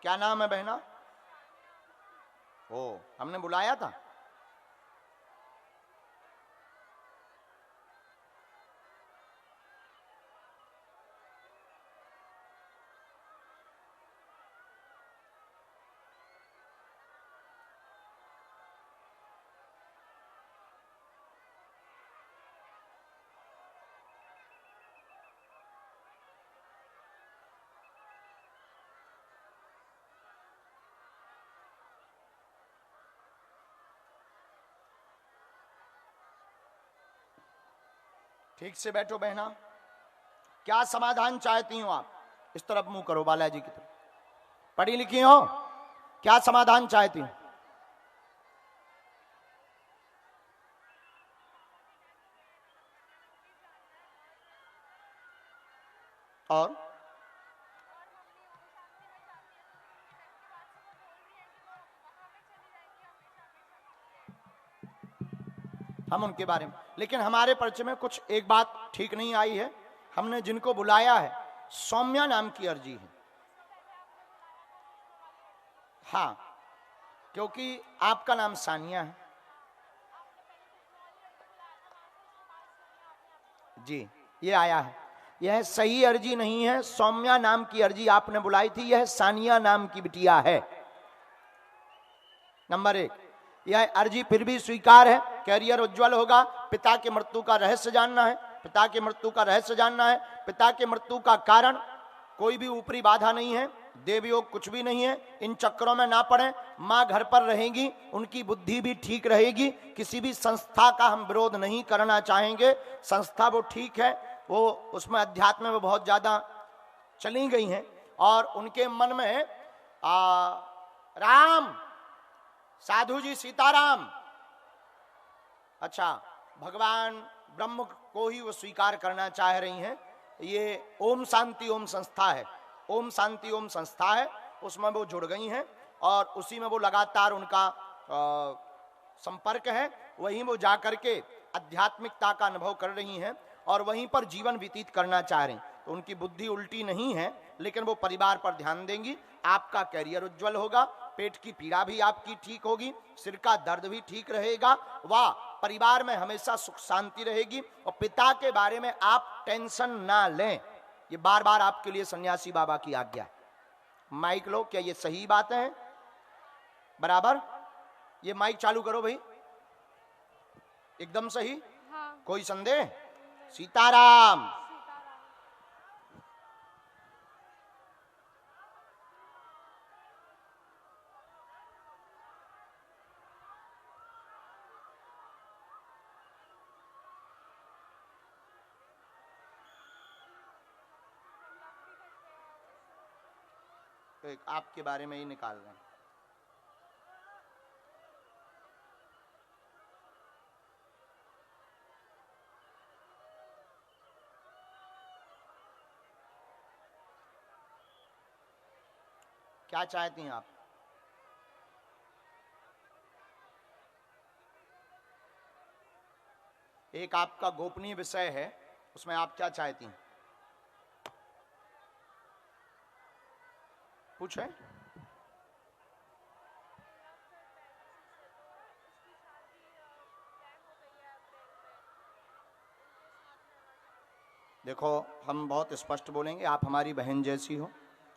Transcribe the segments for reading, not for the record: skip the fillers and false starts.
क्या नाम है बहना? ओ, हमने बुलाया था। ठीक से बैठो बहना। क्या समाधान चाहती हो आप? इस तरफ मुंह करो, बालाजी की तरफ। पढ़ी लिखी हो? क्या समाधान चाहती हो? और हम उनके बारे में, लेकिन हमारे परिचय में कुछ एक बात ठीक नहीं आई है। हमने जिनको बुलाया है सौम्या नाम की अर्जी है। हाँ, क्योंकि आपका नाम सानिया है जी। ये आया है, यह सही अर्जी नहीं है। सौम्या नाम की अर्जी आपने बुलाई थी, यह सानिया नाम की बिटिया है। नंबर 1, यह अर्जी फिर भी स्वीकार है। कैरियर उज्जवल होगा। पिता के मृत्यु का रहस्य जानना है। पिता के मृत्यु का रहस्य जानना है। पिता के मृत्यु का कारण कोई भी ऊपरी बाधा नहीं है, देवयोग कुछ भी नहीं है। इन चक्करों में ना पड़े। माँ घर पर रहेंगी, उनकी बुद्धि भी ठीक रहेगी। किसी भी संस्था का हम विरोध नहीं करना चाहेंगे। संस्था वो ठीक है, वो उसमें अध्यात्म में वो बहुत ज्यादा चली गई हैं और उनके मन में राम साधु जी सीताराम, अच्छा, भगवान ब्रह्म को ही वो स्वीकार करना चाह रही हैं। ये ओम शांति ओम संस्था है, ओम शांति ओम संस्था है, उसमें वो जुड़ गई हैं और उसी में वो लगातार उनका संपर्क है। वहीं वो जाकर के आध्यात्मिकता का अनुभव कर रही हैं और वहीं पर जीवन व्यतीत करना चाह रही हैं। तो उनकी बुद्धि उल्टी नहीं है, लेकिन वो परिवार पर ध्यान देंगी। आपका कैरियर उज्जवल होगा, पेट की पीड़ा भी आपकी ठीक होगी, सिर का दर्द भी ठीक रहेगा, वाह, परिवार में हमेशा सुख शांति रहेगी। और पिता के बारे में आप टेंशन ना लें, ये बार बार आपके लिए सन्यासी बाबा की आज्ञा है। माइक लो, क्या ये सही बात है? बराबर? ये माइक चालू करो भाई, एकदम सही। हाँ। कोई संदेह? सीताराम। तो एक आपके बारे में ही निकाल रहे हैं। क्या चाहती हैं आप? एक आपका गोपनीय विषय है, उसमें आप क्या चाहती हैं? पूछें। देखो, हम बहुत स्पष्ट बोलेंगे, आप हमारी बहन जैसी हो,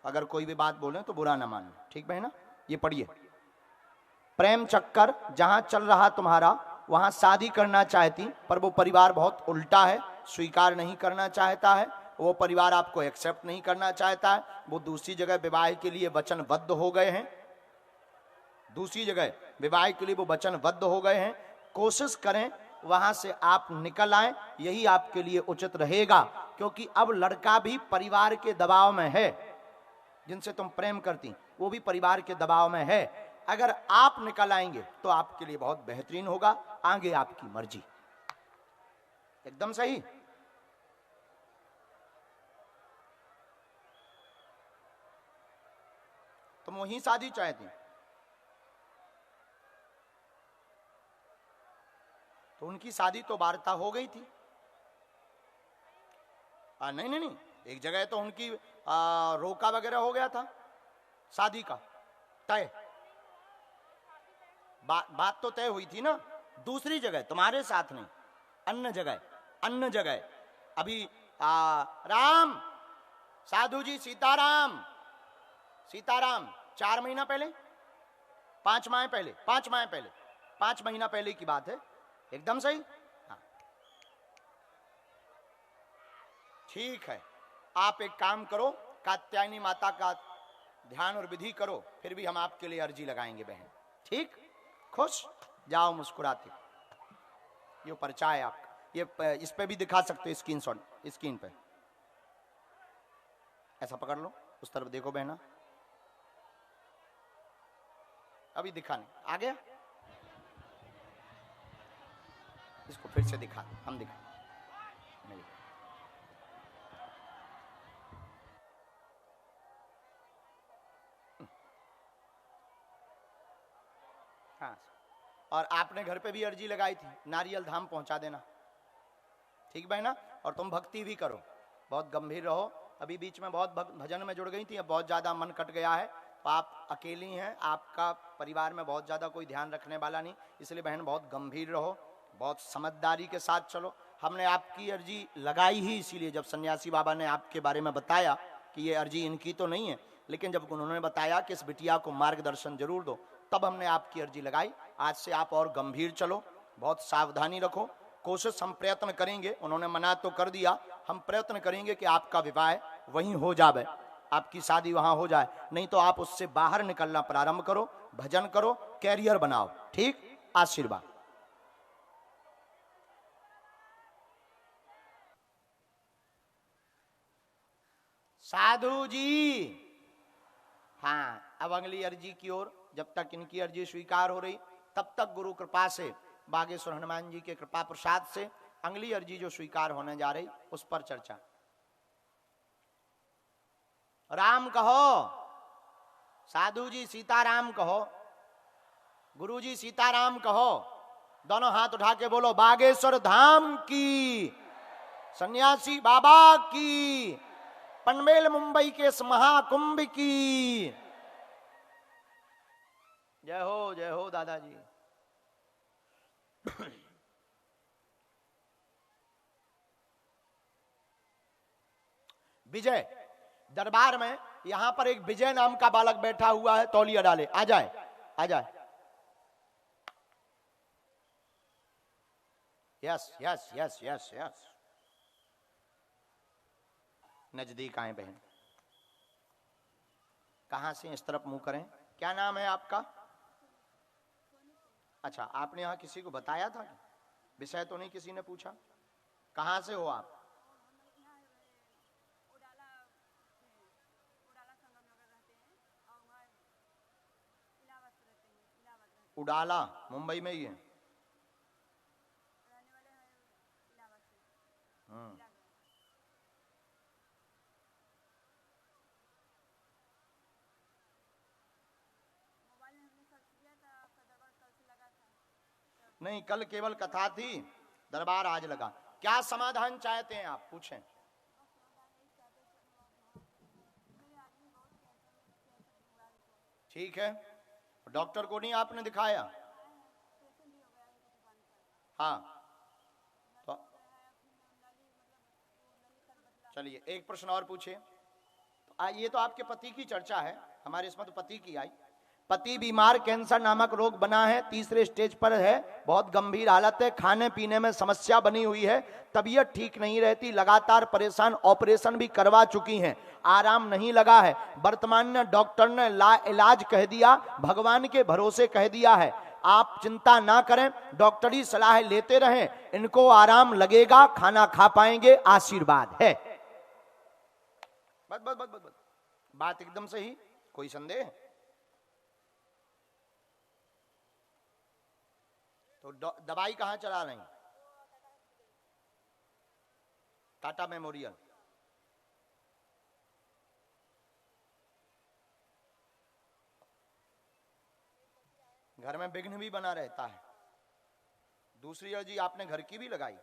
अगर कोई भी बात बोलें तो बुरा ना मानो, ठीक बहना? ये पढ़िए। प्रेम चक्कर जहां चल रहा तुम्हारा, वहां शादी करना चाहती, पर वो परिवार बहुत उल्टा है, स्वीकार नहीं करना चाहता है। वो परिवार आपको एक्सेप्ट नहीं करना चाहता है। वो दूसरी जगह विवाह के लिए वचनबद्ध हो गए हैं, दूसरी जगह विवाह के लिए वो वचनबद्ध हो गए हैं। कोशिश करें वहां से आप निकल आए, यही आपके लिए उचित रहेगा, क्योंकि अब लड़का भी परिवार के दबाव में है। जिनसे तुम प्रेम करती वो भी परिवार के दबाव में है। अगर आप निकल आएंगे तो आपके लिए बहुत बेहतरीन होगा, आगे आपकी मर्जी। एकदम सही। तुम वहीं शादी चाहती, तो उनकी शादी तो वार्ता हो गई थी। नहीं नहीं नहीं, एक जगह तो उनकी रोका वगैरह हो गया था। शादी का तय, बात तो तय हुई थी ना, दूसरी जगह, तुम्हारे साथ नहीं, अन्य जगह, अन्य जगह। अभी राम, साधु जी सीताराम, सीताराम 4 महीना पहले, 5 माह पहले, 5 माह पहले, 5 महीना पहले की बात है, एकदम सही। हाँ ठीक है, आप एक काम करो, कात्यायनी माता का ध्यान और विधि करो, फिर भी हम आपके लिए अर्जी लगाएंगे बहन। ठीक, खुश जाओ मुस्कुराते। ये पर्चा है आपका, ये इस पे भी दिखा सकते हो, स्क्रीनशॉट, स्क्रीन पे ऐसा पकड़ लो, उस तरफ देखो बहना, अभी दिखा नहीं, आ गया, इसको फिर से दिखा, हम दिखा नहीं। हाँ, और आपने घर पे भी अर्जी लगाई थी, नारियल धाम पहुंचा देना, ठीक बहना। और तुम भक्ति भी करो, बहुत गंभीर रहो। अभी बीच में बहुत भजन में जुड़ गई थी, अब बहुत ज्यादा मन कट गया है, तो आप अकेली हैं, आपका परिवार में बहुत ज्यादा कोई ध्यान रखने वाला नहीं, इसलिए बहन बहुत गंभीर रहो, बहुत समझदारी के साथ चलो। हमने आपकी अर्जी लगाई ही इसीलिए, जब सन्यासी बाबा ने आपके बारे में बताया कि ये अर्जी इनकी तो नहीं है, लेकिन जब उन्होंने बताया कि इस बिटिया को मार्गदर्शन जरूर दो, तब हमने आपकी अर्जी लगाई। आज से आप और गंभीर चलो, बहुत सावधानी रखो, कोशिश हम प्रयत्न करेंगे, उन्होंने मना तो कर दिया, हम प्रयत्न करेंगे कि आपका विवाह वहीं हो जाए, आपकी शादी वहां हो जाए, नहीं तो आप उससे बाहर निकलना प्रारंभ करो, भजन करो, कैरियर बनाओ, ठीक, आशीर्वाद। साधु जी, हाँ, अब अगली अर्जी की ओर, जब तक इनकी अर्जी स्वीकार हो रही, तब तक गुरु कृपा से, बागेश्वर हनुमान जी के कृपा प्रसाद से अगली अर्जी जो स्वीकार होने जा रही, उस पर चर्चा। राम कहो, साधु जी सीताराम कहो, गुरु जी सीताराम कहो, दोनों हाथ उठा के बोलो, बागेश्वर धाम की, सन्यासी बाबा की, पनवेल मुंबई के इस महाकुंभ की जय हो दादाजी। विजय, दरबार में यहां पर एक विजय नाम का बालक बैठा हुआ है, तौलिया डाले, आ जाए, आ जाए। Yes yes yes yes yes, नजदीक आए बहन, कहां से, इस तरफ मुंह करें। क्या नाम है आपका? अच्छा, आपने यहां किसी को बताया था? विषय तो नहीं किसी ने पूछा? कहां से हो आप? उडाला, मुंबई में ही है। नहीं, कल केवल कथा थी, दरबार आज लगा। क्या समाधान चाहते हैं आप, पूछें। ठीक है, डॉक्टर को नहीं आपने दिखाया? हाँ, तो चलिए एक प्रश्न और पूछिए। तो ये तो आपके पति की चर्चा है, हमारे इसमें तो पति की आई। पति बीमार, कैंसर नामक रोग बना है, 3रे स्टेज पर है, बहुत गंभीर हालत है, खाने पीने में समस्या बनी हुई है, तबीयत ठीक नहीं रहती, लगातार परेशान, ऑपरेशन भी करवा चुकी हैं, आराम नहीं लगा है। वर्तमान में डॉक्टर ने इलाज कह दिया, भगवान के भरोसे कह दिया है, आप चिंता ना करें, डॉक्टरी सलाह लेते रहें, इनको आराम लगेगा, खाना खा पाएंगे, आशीर्वाद है। बस बस बस बस, बात एकदम सही, कोई संदेह? तो दवाई कहां चला रही? टाटा मेमोरियल। घर में विघ्न भी बना रहता है। दूसरी अर्जी आपने घर की भी लगाई?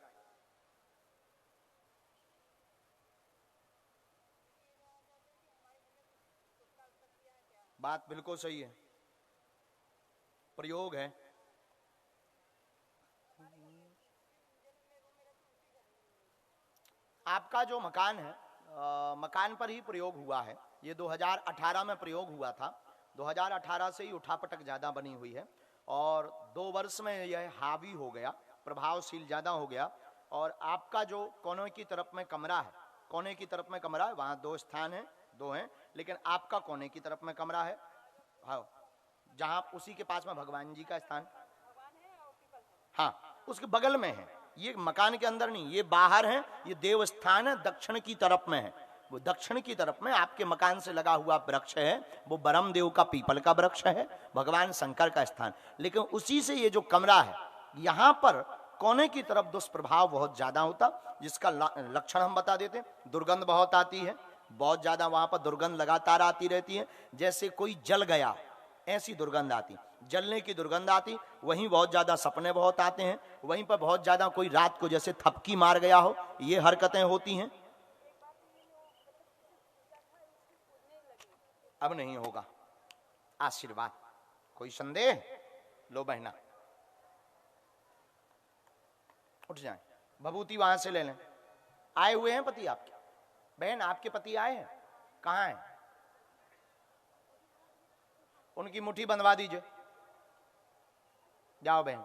बात बिल्कुल सही है, प्रयोग है। आपका जो मकान है, मकान पर ही प्रयोग हुआ है। ये 2018 में प्रयोग हुआ था। 2018 से ही उठापटक ज्यादा बनी हुई है और 2 वर्ष में यह हावी हो गया, प्रभावशील ज्यादा हो गया। और आपका जो कोने की तरफ में कमरा है, कोने की तरफ में कमरा है, वहां 2 स्थान है, 2 हैं, लेकिन आपका कोने की तरफ में कमरा है, हाँ, जहां उसी के पास में भगवान जी का स्थान, हाँ, उसके बगल में है। ये मकान के अंदर नहीं, ये बाहर है, ये देव स्थान है, दक्षिण की तरफ में है। वो दक्षिण की तरफ में आपके मकान से लगा हुआ वृक्ष है, वो ब्रह्म देव का पीपल का वृक्ष है, भगवान शंकर का स्थान। लेकिन उसी से ये जो कमरा है, यहाँ पर कोने की तरफ दुष्प्रभाव बहुत ज्यादा होता, जिसका लक्षण हम बता देते। दुर्गंध बहुत आती है, बहुत ज्यादा वहां पर दुर्गंध लगातार आती रहती है, जैसे कोई जल गया ऐसी दुर्गंध आती, जलने की दुर्गंध आती। वहीं बहुत ज्यादा सपने बहुत आते हैं, वहीं पर बहुत ज्यादा कोई रात को जैसे थपकी मार गया हो, ये हरकतें होती हैं। अब नहीं होगा, आशीर्वाद। कोई संदेह? लो बहना, उठ जाए, भभूति वहां से ले लें। आए हुए हैं पति आपके? बहन, आपके पति आए हैं? कहाँ हैं? उनकी मुट्ठी बंधवा दीजिए। जाओ बहन।